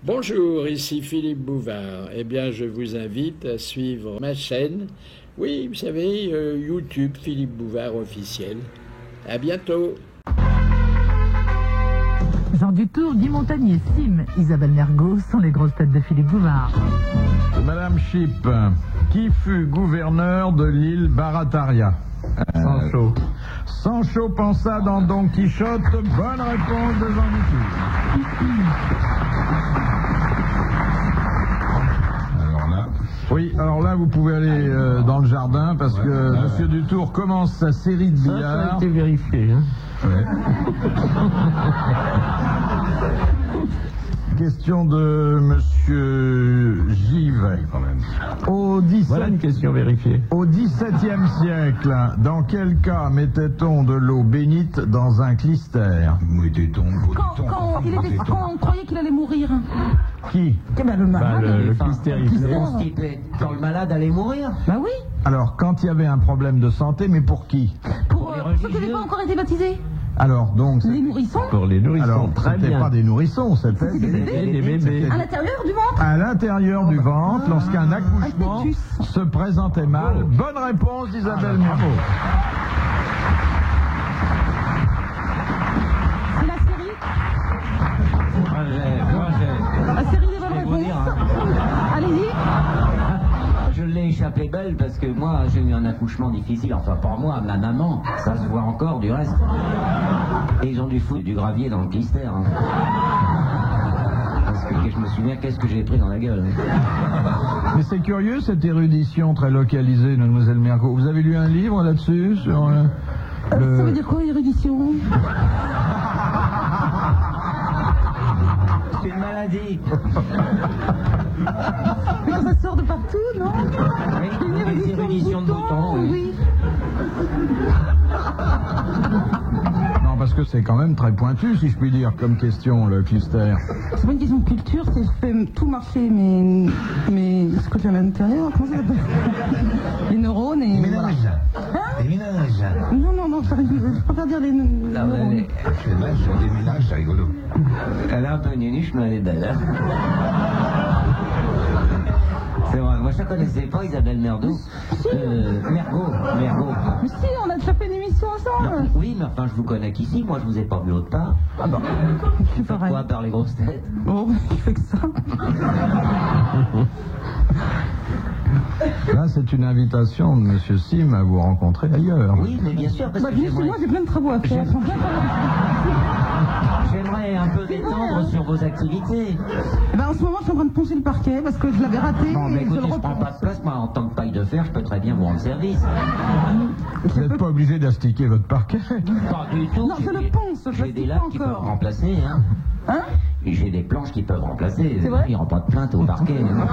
Bonjour, ici Philippe Bouvard. Eh bien, je vous invite à suivre ma chaîne. Oui, vous savez, YouTube Philippe Bouvard officiel. À bientôt. Jean Dutour, Guy Montagnier, Sim, Isabelle Mergo sont les grosses têtes de Philippe Bouvard. Madame Chip, qui fut gouverneur de l'île Barataria? Sancho. Sancho pensa dans Don Quichotte. Bonne réponse de Jean Dutour. Alors là. Oui, alors là, vous pouvez aller dans le jardin parce que Monsieur Dutour commence sa série de billard. Ça a été vérifié, hein. Ouais. Question de Monsieur Givre. Voilà une question vérifiée. Au XVIIe siècle, dans quel cas mettait-on de l'eau bénite dans un clister? Quand on croyait qu'il allait mourir. Qui? Le clister, Quand le malade allait mourir. Bah oui. Alors, quand il y avait un problème de santé, mais pour qui? Pour ceux qui n'avaient pas encore été baptisés. Alors, donc... Les nourrissons. Pour les nourrissons, Alors, très c'était bien. pas des nourrissons, c'était Des bébés. À l'intérieur du ventre. à l'intérieur du ventre, lorsqu'un accouchement fœtus. se présentait mal. Bonne réponse d'Isabelle Mergo. C'est la série. La série des bonnes réponses. Allez-y. Je l'ai échappé belle parce que moi j'ai eu un accouchement difficile, enfin pas moi, ma maman, ça se voit encore du reste. Et ils ont dû foutre du gravier dans le clister. Hein. Parce que je me souviens qu'est-ce que j'ai pris dans la gueule. Mais c'est curieux cette érudition très localisée, mademoiselle Mergo. Vous avez lu un livre là-dessus sur Ça veut dire quoi, érudition? C'est une maladie. Ça sort de partout, non? Oui, des éruditions de boutons. Oui. Non, parce que c'est quand même très pointu, si je puis dire, comme question, le clister. C'est pas une question de culture, c'est je fais tout marcher mais ce que j'ai à l'intérieur, comment ça s'appelle? Les neurones et... Ménage. Hein? Des ménages. Non, je préfère dire les neurones. Des ménages, c'est rigolo. Elle est un peu nunuche, mais elle est belle. Hein. C'est vrai, moi je ne connaissais pas Isabelle Mergo. Mergo. Mais si, on a déjà fait une émission ensemble. Oui, mais enfin je vous connais qu'ici, moi je vous ai pas vu autre part. Ah bah, je suis pareil. Quoi, par les grosses têtes? Oh, je fais que ça. Là, c'est une invitation de Monsieur Sim à vous rencontrer ailleurs. Oui, mais bien sûr, parce Bah, que justement, j'ai plein de travaux à faire. j'aimerais un peu détendre sur vos activités. Eh ben, en ce moment, je suis en train de poncer le parquet parce que je l'avais raté. Bon, mais et je écoutez, le je prends reponce. pas de place, moi en tant que paille de fer, je peux très bien vous rendre service. Vous n'êtes pas obligé d'astiquer votre parquet. Pas du tout. Non, je le ponce, je J'ai des l'astique lattes pas qui peuvent encore. remplacer, hein. Hein? Et j'ai des planches qui peuvent remplacer. C'est vrai? Il n'y aura pas de plainte au parquet. Hein.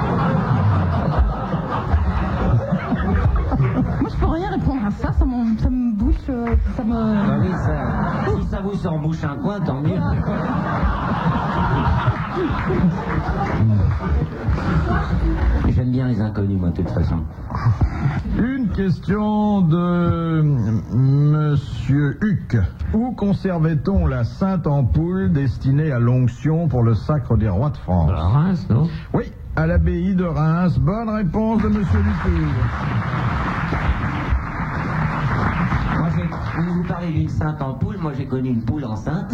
Moi, je peux rien répondre à ça, ça me bouche, ça me... Bah oui, si ça vous embouche un coin, tant mieux. J'aime bien les inconnus, moi, de toute façon. Une question de Monsieur Huck. Où conservait-on la sainte ampoule destinée à l'onction pour le sacre des rois de France? À Reims, non? Oui, à l'abbaye de Reims. Bonne réponse de Monsieur Dutour. Moi, vous parlez d'une sainte ampoule, moi j'ai connu une poule enceinte.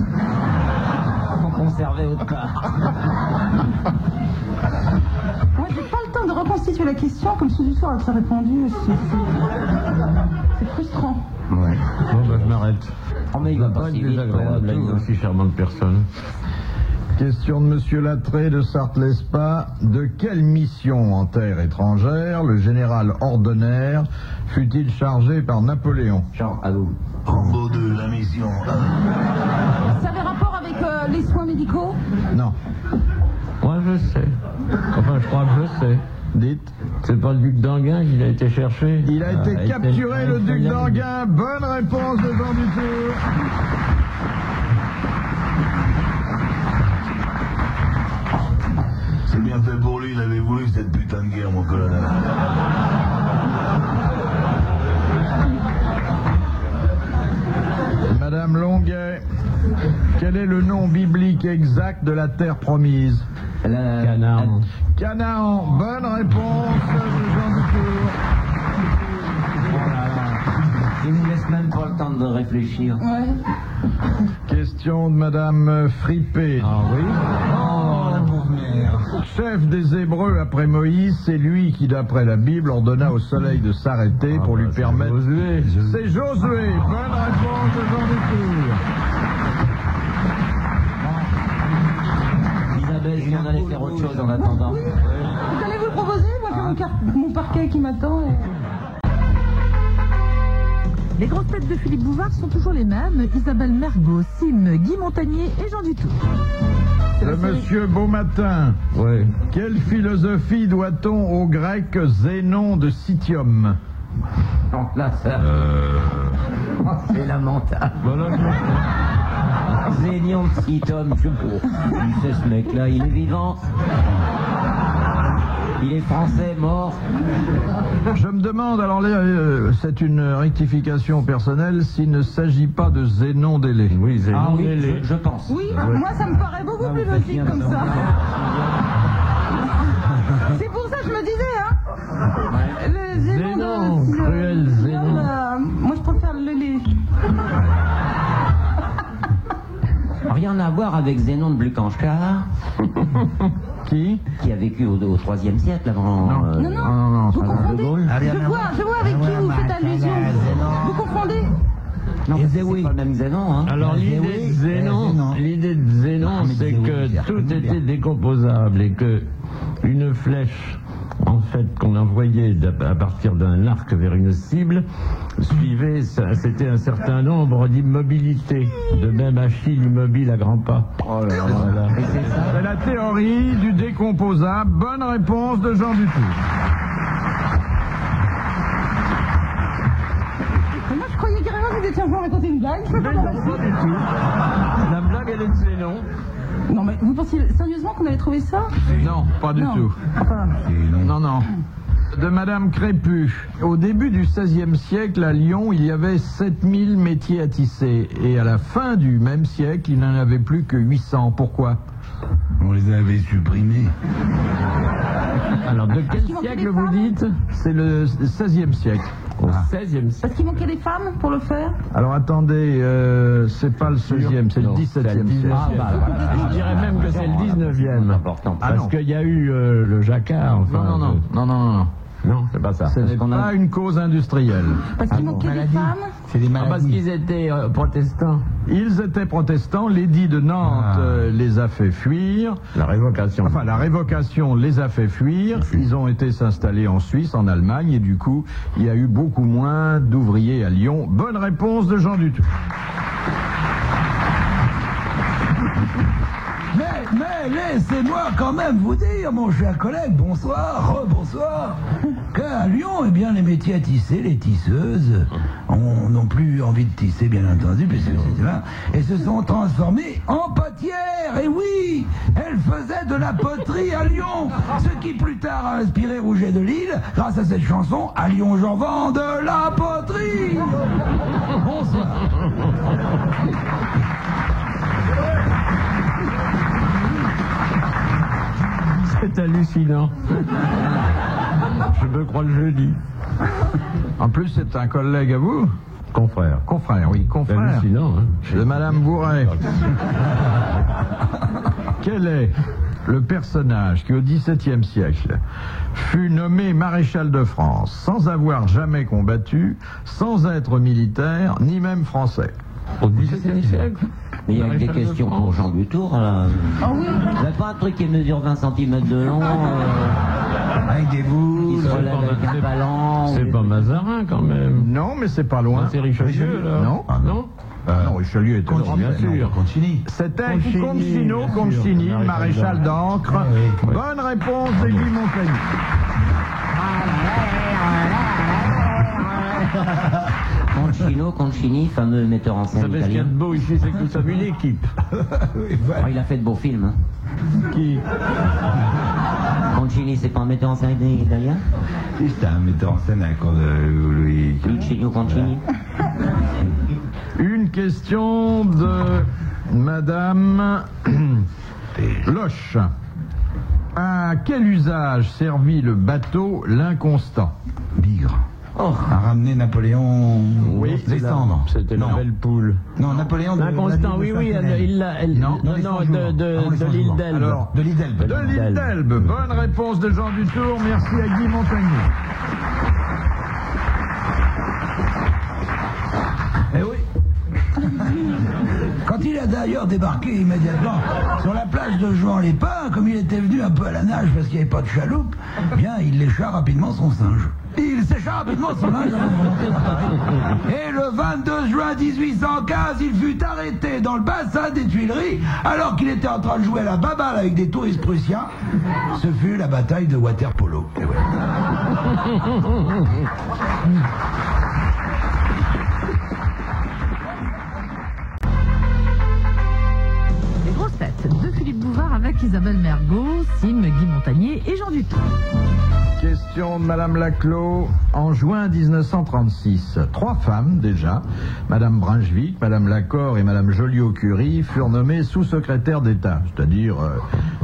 On conservait autre part. Moi, j'ai pas le temps de reconstituer la question comme sous du soir elle s'est répondu. C'est frustrant. Ouais. Bon, bah, je m'arrête. Oh, mais il va pas si vite, désagréable avec une aussi charmante personne. Question de Monsieur Lattré de Sarthe-Lespas. De quelle mission en terre étrangère le général Ordener fut-il chargé par Napoléon? Jean, à vous. Rambo 2, la mission. Ça avait rapport avec les soins médicaux? Non. Moi, je sais. Enfin, je crois que je sais. Dites. C'est pas le duc d'Enghien qu'il a été cherché. Il a été avec capturé, le duc Elfengan. d'Enghien. Bonne réponse de Jean Dutour. C'est bien fait pour lui, il avait voulu cette putain de guerre, mon colonel. Madame Longuet. Quel est le nom biblique exact de la terre promise? Canaan. Canaan. Bonne réponse de Jean Dutour. Il ne laisse même pas le temps de réfléchir. Ouais. Question de Madame Fripé. Ah oui. Oh, la pauvre mère. Chef des Hébreux après Moïse, c'est lui qui, d'après la Bible, ordonna au soleil de s'arrêter pour lui permettre... Josué. C'est Josué. Bonne réponse de Jean Dutour. Isabelle, si on allait faire autre chose en attendant. Vous allez vous le proposer? Moi, j'ai mon parquet qui m'attend. Les grosses têtes de Philippe Bouvard sont toujours les mêmes. Isabelle Mergo, Sim, Guy Montagnier et Jean Dutour. Le monsieur Beaumatin. Oui. Quelle philosophie doit-on au grec Zénon de Citium? Donc là, ça... c'est lamentable. Voilà. Zénion de 6 tomes, je sais pas. Il sait ce mec-là, il est vivant. Il est français, mort. Je me demande, alors là, c'est une rectification personnelle, s'il ne s'agit pas de Zénon d'Élée. Oui, Zénon Ah oui, d'Élée. je pense. Oui, moi, ça me paraît beaucoup plus logique comme ça. C'est pour ça que je me disais, hein. Le Zénon, de... cruel Zénon. Moi, je préfère le lait. Rien à voir avec Zénon de Blucanchar, Qui? qui a vécu au 3e siècle avant... Non, vous confondez. Gaulle. Je vois avec qui vous faites allusion. Vous confondez. Non, c'est pas le même Zénon, hein. Alors l'idée de Zénon, c'est que tout était décomposable et que une flèche, en fait, qu'on envoyait à partir d'un arc vers une cible, suivait, c'était un certain nombre d'immobilités. De même Achille immobile à grands pas. Oh là là. Voilà. C'est la théorie du décomposable. Bonne réponse de Jean Dutour. Moi, je croyais carrément que vous étiez en train de raconter une blague. Mais non, pas du tout. La blague, elle est de Zénon. Non, mais vous pensiez sérieusement qu'on allait trouver ça? Non, pas du tout. Enfin, Non. De Madame Crépus. Au début du XVIe siècle, à Lyon, il y avait 7000 métiers à tisser. Et à la fin du même siècle, il n'en avait plus que 800. Pourquoi? On les avait supprimés. Alors, de quel qu'il manquait siècle des vous femmes dites? C'est le XVIe siècle. Au XVIe siècle. parce qu'il manquait des femmes pour le faire? Alors attendez, c'est pas le 16e, c'est le 17e siècle. Ah, bah, voilà. Je dirais même que c'est le 19e. Important. Ah, Parce non. qu'il y a eu le jacquard. Enfin, Non, Non, c'est pas ça. ce n'est qu'on a- pas une cause industrielle. Parce qu'il manquait des femmes? C'est des Ah, parce maladies. qu'ils étaient protestants. Ils étaient protestants, l'édit de Nantes les a fait fuir. La révocation. Enfin, la révocation les a fait fuir. Ils ont été s'installer en Suisse, en Allemagne, et du coup, il y a eu beaucoup moins d'ouvriers à Lyon. Bonne réponse de Jean Dutour. Mais laissez-moi quand même vous dire, mon cher collègue, bonsoir, rebonsoir, qu'à Lyon, eh bien, les métiers à tisser, les tisseuses, n'ont plus envie de tisser, bien entendu, puisque c'est ça, et se sont transformées en potières. Et oui, elles faisaient de la poterie à Lyon, ce qui plus tard a inspiré Rouget de Lille, grâce à cette chanson, à Lyon j'en vends de la poterie. Bonsoir. C'est hallucinant. Je me crois le jeudi. En plus, c'est un collègue à vous? Confrère. Confrère, oui, C'est confrère. hallucinant, hein. De Madame Bourret. Quel est le personnage qui, au XVIIe siècle, fut nommé maréchal de France sans avoir jamais combattu, sans être militaire, ni même français? Au XVIIe siècle. Mais il y a des questions pour Jean Dutour, là. Ah oui. Il n'y a pas un truc qui mesure 20 cm de long, Avec des qui boules. se relève avec un ballon. C'est pas Mazarin, quand même. Non, mais c'est pas loin. C'est Richelieu, là. Non. Non. Non, Richelieu était Concini, bien sûr. Continue. C'était Concini, Concino bien sûr. Concini, Maréchal maréchal d'Ancre. oui. Bonne réponse de Guy Montagnier. Concini, fameux metteur en Vous scène savez ce qu'il y a de italien. beau ici, c'est que nous sommes une équipe. Alors, il a fait de beaux films. Hein. Qui? Concini, c'est pas un metteur en scène italien? Si, c'était un metteur en scène avec Louis. Luciano Concini. Une question de Madame Loche. À quel usage servit le bateau l'Inconstant? Bigre. A ramené Napoléon des cendres. C'était la belle poule. Non, Napoléon de L'Inconstant, oui, non, de l'île d'Elbe. Alors, de l'île d'Elbe. De l'île d'Elbe. Bonne réponse de Jean Dutour. Merci à Guy Montagnier. Eh oui. Quand il a d'ailleurs débarqué immédiatement sur la plage de Jouan-les-Pins, comme il était venu un peu à la nage parce qu'il n'y avait pas de chaloupe, bien il lécha rapidement son singe. Il sécha rapidement son linge avant de remonter dans Paris. Et le 22 juin 1815, il fut arrêté dans le bassin des Tuileries alors qu'il était en train de jouer à la baballe avec des touristes prussiens. Ce fut la bataille de Waterpolo. Et ouais. Les grosses têtes de Philippe Bouvard avec Isabelle Mergo, Sim, Guy Montagnier et Jean Dutour. Question de Madame Laclos. En juin 1936, 3 femmes déjà, Madame Brunswick, Madame Lacorre et Madame Joliot-Curie, furent nommées sous-secrétaires d'État. C'est-à-dire,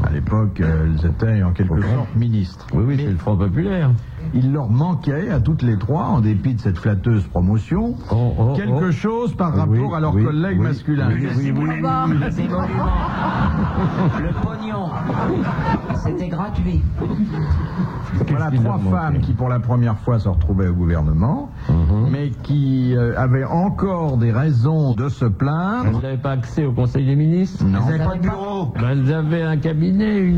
à l'époque, elles étaient en quelque sorte ministres. Oui, c'est le Front Populaire. Il leur manquait à toutes les 3, en dépit de cette flatteuse promotion, quelque chose par rapport à leurs collègues masculins. Les émoluments. Le pognon. C'était gratuit. Voilà 3 femmes qui pour la première fois se retrouvaient au gouvernement, mais qui avaient encore des raisons de se plaindre. Elles n'avaient pas accès au Conseil des ministres? Non. Elles n'avaient pas de bureau. Elles avaient un cabinet,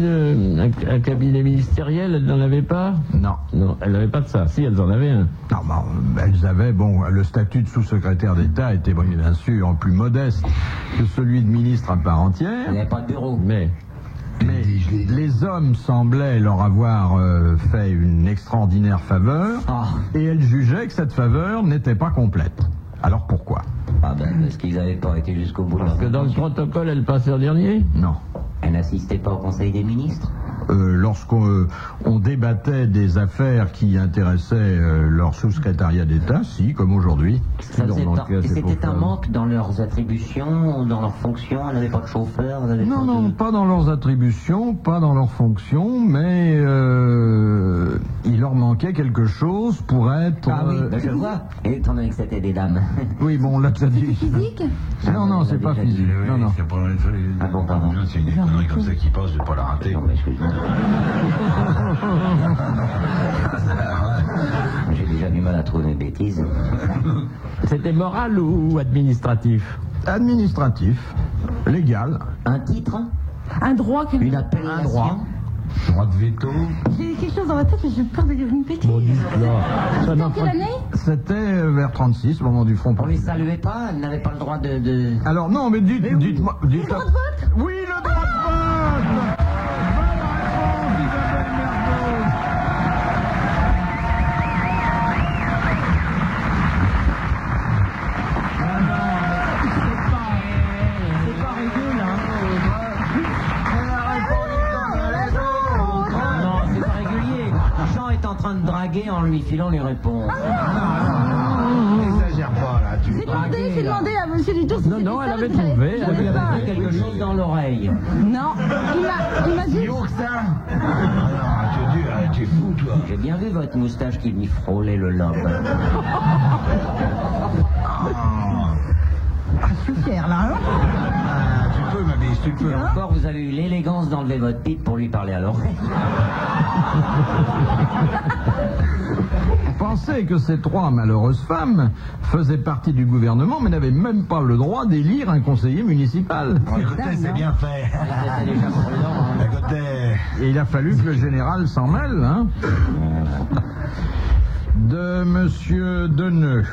un cabinet ministériel, elles n'en avaient pas? Non. Non, elles n'avaient pas de ça. Si, elles en avaient un. Non, elles avaient, le statut de sous-secrétaire d'État était bien sûr plus modeste que celui de ministre à part entière. Il n'y avait pas de bureau. Mais les hommes semblaient leur avoir fait une extraordinaire faveur, et elles jugeaient que cette faveur n'était pas complète. Alors pourquoi? Parce qu'ils n'avaient pas été jusqu'au bout. Parce que dans le protocole, elles passaient en dernier? Non. Elles n'assistaient pas au Conseil des ministres? Lorsqu'on débattait des affaires qui intéressaient leur sous-secrétariat d'État, si, comme aujourd'hui. C'était un manque dans leurs attributions, dans leurs fonctions? Elles n'avaient pas de chauffeur? Non, pas dans leurs attributions, pas dans leurs fonctions, mais il leur manquait quelque chose pour être... Ah oui, je vois. Et étant donné que c'était des dames. Oui, bon, là, ça dit... Physique? Non, c'est pas physique. Non. Ah bon, pardon. C'est une connerie comme ça qui passe, je vais pas la rater. Non, mais excuse-moi. J'ai déjà du mal à trouver mes bêtises. C'était moral ou administratif? Administratif, légal. Un titre? Un droit que... Une appellation? Un droit. Droit de veto. J'ai quelque chose dans la tête, mais j'ai peur de dire une bêtise. C'était quelle année? C'était vers 36, au moment du Front On les populaire. saluait pas? Elles n'avaient pas le droit de... Alors non, mais dites-moi... Le droit de vote? Oui, le droit de vote. De draguer en lui filant les réponses. N'exagère pas là. J'ai demandé à monsieur Dutour si Non, elle avait trouvé. Elle lui avait fait quelque chose dans l'oreille. Non, il m'a dit... Si haut que ça. Alors, tu es fou toi. J'ai bien vu votre moustache qui lui frôlait le lobe. Je suis fière là, hein. Tu peux ma bise, tu peux. Encore, vous avez eu l'élégance d'enlever votre pipe pour lui parler à l'oreille. Pensez que ces 3 malheureuses femmes faisaient partie du gouvernement, mais n'avaient même pas le droit d'élire un conseiller municipal. Écoutez, c'est bien fait. C'était déjà prudent, hein. Écoutez. Et il a fallu que le général s'en mêle, hein. De monsieur Deneux.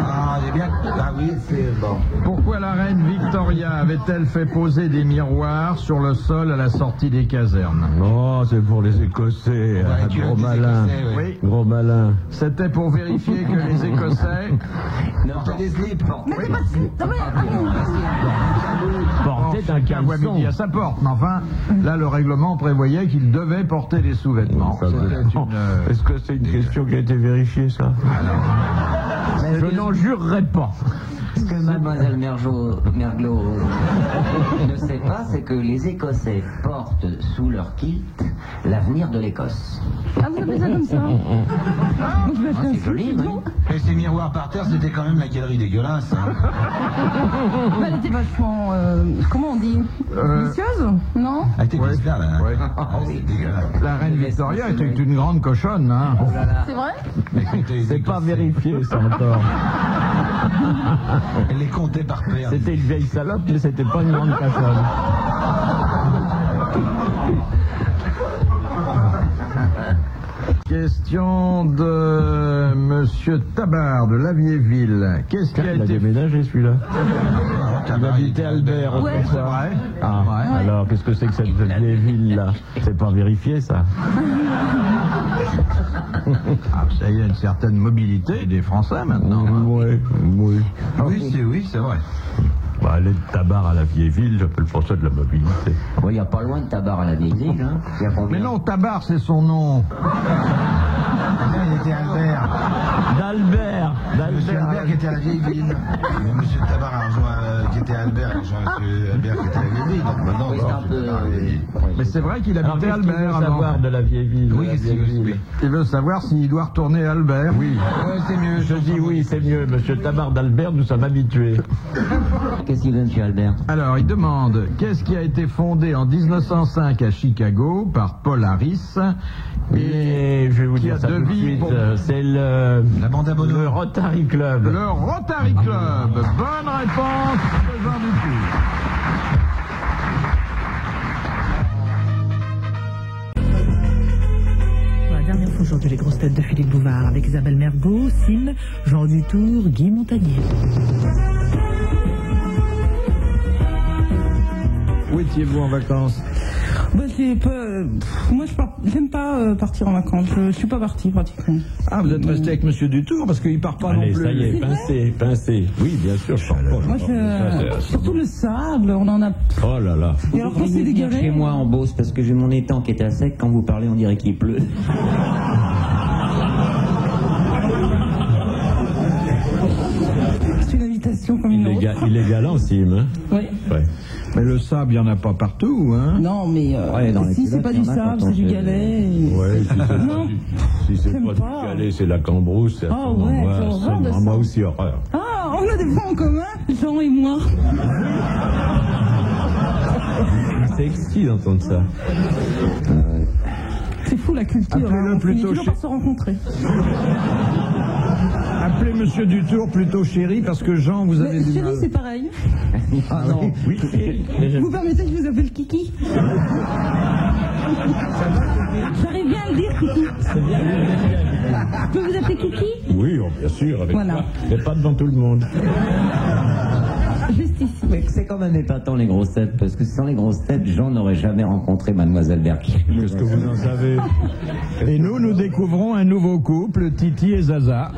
Ah, j'ai bien. Ah oui, c'est bon. Pourquoi la reine Victoria avait-elle fait poser des miroirs sur le sol à la sortie des casernes? Oh, c'est pour les Écossais. Gros malin. Oui. Gros malin. C'était pour vérifier que les Écossais Portez des slips. Mais c'est pas de slip. Non, mais... Portait un chacun voit caleçon. midi à sa porte. Mais enfin, là, le règlement prévoyait qu'il devait porter des sous-vêtements. Est-ce que c'est une question qui a été vérifiée, ça? Je n'en jurerai pas. Ce que mademoiselle Merglot ne sait pas, c'est que les Écossais portent sous leur kilt l'avenir de l'Écosse. Ah, vous appelez ça comme ça? C'est joli, oui. Et ces miroirs par terre, c'était quand même la galerie dégueulasse. Hein. Bah, elle était vachement... comment on dit? Vicieuse? Non? Elle était bizarre, là. Ouais. Oh, c'est dégueulasse. La reine Victoria était une grande cochonne, hein. C'est vrai? C'est pas vérifié, ça encore. Elle les comptait par paire. C'était une vieille salope, mais c'était pas une grande cochonne. Question de Monsieur Tabar de Lavierville. Qu'est-ce qui a Il a été déménagé celui-là. Il habitait Albert Ouais. autrefois. Ah, alors qu'est-ce que c'est que cette vieille ville là? C'est pas vérifié ça. Ah, ça y a une certaine mobilité des Français maintenant. Hein. Oui. Oui, c'est vrai. Bah, aller de Tabar à la vieille ville, j'appelle pas ça de la mobilité. Il n'y a pas loin de Tabar à la vieille ville, hein. Il y a combien? Mais non, Tabar, c'est son nom. Il était Albert. D'Albert. Monsieur Albert qui était à la vieille ville. Monsieur Tabar a rejoint, qui était à Albert, a rejoint Monsieur Albert qui était à la vieille ville. Donc maintenant, Oui, c'est un peu... Mais c'est vrai qu'il Alors, habitait qu'est-ce qu'il veut Albert savoir avant. de la vieille ville? Oui, de la c'est vieille ville. Il veut savoir s'il doit retourner à Albert. Oui. Ouais, c'est mieux. Je dis oui, c'est mieux. Monsieur Tabar d'Albert, nous sommes habitués. Qu'est-ce qu'il veut, monsieur Albert? Alors, il demande qu'est-ce qui a été fondé en 1905 à Chicago par Paul Harris Et je vais vous qui dire a ça tout de devis suite. pour- C'est le bande à Bono. le Rotary Club. le Rotary Club. Bonne réponse de Jean Dupuis. Pour la dernière fois aujourd'hui, les grosses têtes de Philippe Bouvard avec Isabelle Mergo, Sim, Jean Dutour, Guy Montagnier. Où étiez-vous en vacances? Bah, c'est pas... moi, j'aime pas partir en vacances. Je suis pas partie, pratiquement. Ah, vous êtes resté avec Monsieur Dutour parce qu'il part pas non Allez, plus. ça y est, pincé. Oui, bien sûr, je pars pas. Moi, surtout le sable, on en a... Oh là là. Et alors, quand c'est des Chez galets... moi en Beauce, parce que j'ai mon étang qui était à sec. Quand vous parlez, on dirait qu'il pleut. C'est une invitation comme une autre. Il est galant, Sim. Hein? Oui. Ouais. Mais le sable, il n'y en a pas partout, hein. Non, mais Ouais, dans les si c'est culottes, pas il y du en a sable, quand on c'est du fait- galet. Ouais, Non. si c'est J'aime pas pas. du Calais, c'est la Cambrousse. c'est Ah ouais, moi, j'ai horreur de ça. moi aussi, horreur. Ah, on a des points en commun, Jean et moi. C'est exquis d'entendre ça. C'est fou la culture. Appelez-le On finit plutôt toujours chez- par se rencontrer. Appelez Monsieur Dutour plutôt chéri parce que Jean, vous avez Mais du chérie, mal. c'est pareil. Ah non, oui. Vous permettez que je vous appelle Kiki? J'arrive bien à le dire, Kiki. Je peux vous appeler Kiki? Oui, oh, bien sûr, avec Voilà. toi, mais pas devant tout le monde. Juste ici. Mais c'est quand même épatant les grosses têtes, parce que sans les grosses têtes, Jean n'aurait jamais rencontré Mademoiselle Berky. Qu'est-ce que vous en savez? Et nous découvrons un nouveau couple, Titi et Zaza.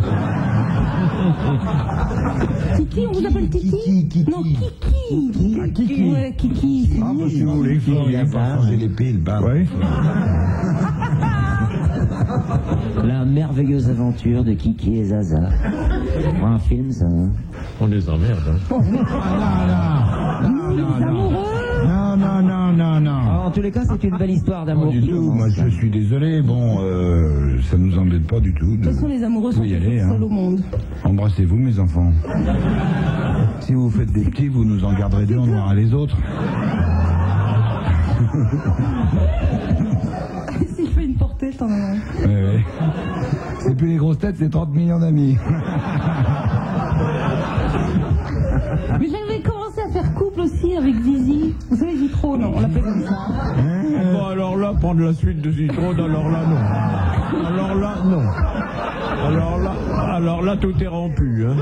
Kiki, on vous appelle Kiki? Kiki. Non, Kiki. Ah, Kiki. Ouais, Kiki. c'est Ah, mignon. bah, si vous voulez, il n'y a pas changer les piles, bah. Oui. La merveilleuse aventure de Kiki et Zaza. Pour un film, ça. Hein. On les emmerde. Hein. Les amoureux. En tous les cas, c'est une belle histoire Pas d'amour. du tout, moi je suis désolé, bon, ça nous embête pas du tout. De toute façon, les amoureux sont Faut y toujours aller, hein. seuls au monde. Embrassez-vous mes enfants. Si vous faites des petits, vous nous en garderez deux, on aura les autres. Si je fais une portée, je t'en ai. Ouais. C'est plus les grosses têtes, c'est 30 millions d'amis. Mais j'avais commencé à faire couple aussi avec Zizi. Vous savez, Zitro, non, on l'appelle comme ça. Bon, alors là, prendre la suite de Zitrone, alors là, non. Alors là, non. Alors là, tout est rompu. Hein.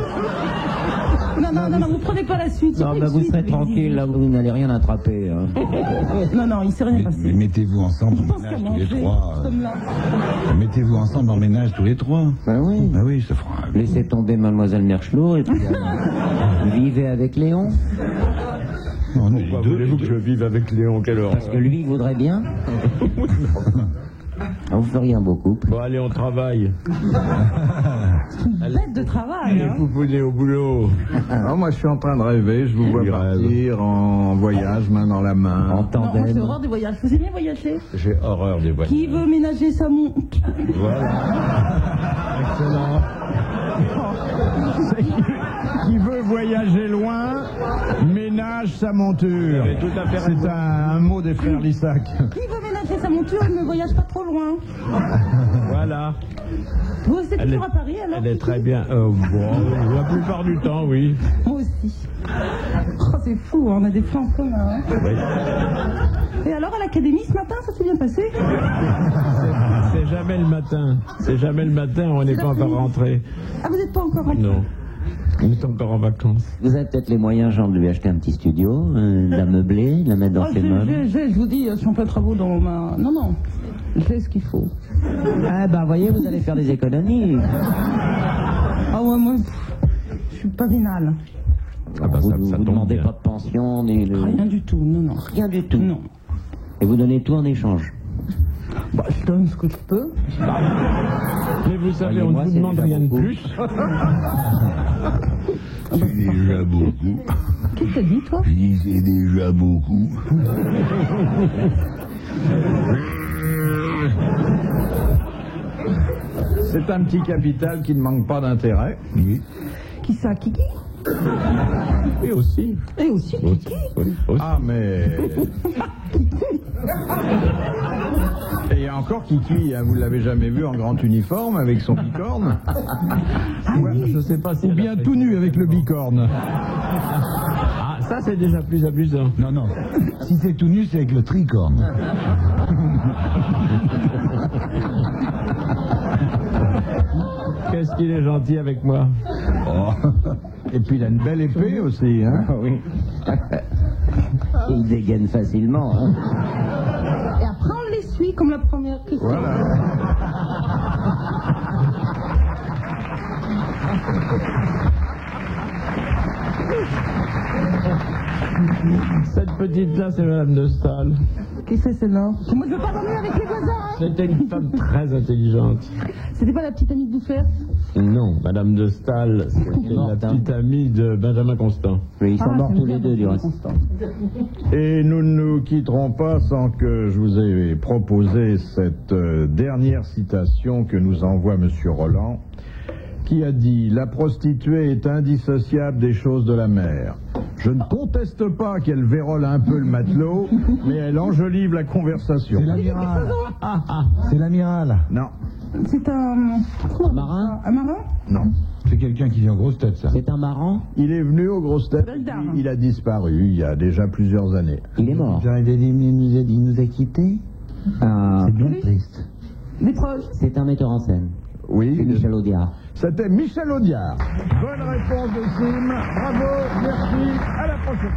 Non, vous prenez pas la suite. Non, bah, vous serez tranquille, là, vous n'allez rien attraper. Hein. Non, il s'est rien Mais passé. mettez-vous ensemble Je en pense qu'à ménage tous les manger, trois. comme là. Mettez-vous ensemble en ménage tous les trois. Ben oui. Bah oui, ça fera. Laissez tomber Mademoiselle Merchelot et puis vivez avec Léon. On est les Pourquoi deux, voulez-vous les que je deux. vive avec Léon? Quelle horreur. Parce que lui voudrait bien. Vous feriez un beau couple. Bon, allez, on travaille. Bête de travail. Allez, vous venez au boulot. Non, moi, je suis en train de rêver. Je vous vois partir en voyage, main dans la main. En Non, moi tandem. j'ai horreur des voyages. Vous aimez voyager? J'ai horreur des voyages. Qui veut ménager sa montre? Voilà. Excellent. Qui veut voyager loin, ménage sa monture. Tout à fait. C'est un mot des frères Lissac. Qui veut ménager sa monture ne voyage pas trop loin? Voilà. Vous restez toujours à Paris alors? Elle est très bien. Bon, la plupart du temps, oui. Moi aussi. Oh, c'est fou, on a des plans en commun. Hein. Oui. Et alors à l'académie ce matin, ça s'est bien passé? C'est jamais le matin. C'est jamais le matin, on n'est pas encore rentré. Ah, vous n'êtes pas encore rentré? Non. On est encore en vacances. Vous avez peut-être les moyens, Jean, de lui acheter un petit studio, de la meubler, de la mettre dans ses meubles. Je vous dis, je suis en plein travaux dans ma... Non, j'ai ce qu'il faut. Ah ben, voyez, vous allez faire des économies. Ah ouais, moi, je suis pas vénale. Ah bah, vous ça vous tombe demandez bien. pas de pension, ni de... Rien du tout, non. Rien du tout. Non. Et vous donnez tout en échange. Bah, je donne ce que je peux. Mais vous savez, on ne Voyez-moi, vous c'est demande déjà rien de beaucoup. plus. C'est déjà beaucoup. Qu'est-ce que t'as dit, toi? Je dis c'est déjà beaucoup. C'est un petit capital qui ne manque pas d'intérêt. Oui. Qui ça, Kiki? Et aussi. Et aussi Kiki? Oui, aussi. Ah, mais... Et il y a encore Kiki, hein, vous l'avez jamais vu en grand uniforme avec son bicorne? Je sais pas si Ou bien tout nu avec le bicorne? Ah, ça c'est déjà plus amusant. Non. Si c'est tout nu, c'est avec le tricorne. Qu'est-ce qu'il est gentil avec moi. Et puis il a une belle épée aussi, hein? Oui. Et il dégaine facilement. Hein. Et après, on l'essuie comme la première question. Voilà. Cette petite-là, c'est Madame de Staël. Qui c'est celle-là? Moi, je veux pas dormir avec les voisins, hein. C'était une femme très intelligente. C'était pas la petite amie de Bouffère? Non, Madame de Staël, c'était la petite amie de Benjamin Constant. Oui, ils sont morts c'est tous bien, les deux du reste. Constant. Et nous ne nous quitterons pas sans que je vous ai proposé cette dernière citation que nous envoie Monsieur Roland, qui a dit « La prostituée est indissociable des choses de la mer. Je ne conteste pas qu'elle vérole un peu le matelot, mais elle enjolive la conversation. » C'est l'amiral. C'est l'amiral. Non, C'est un... Un marin? Un marin? non. C'est quelqu'un qui vient en grosse tête, ça. C'est un marin? Il est venu aux grosses têtes, Beldam. il a disparu il y a déjà plusieurs années. Il est mort. Il nous a quittés. Ah, C'est bien Oui. triste. Des proches? c'est un metteur en scène. C'est Oui, Michel Audiard. c'était Michel Audiard. Bonne réponse de Sim, bravo, merci, à la prochaine.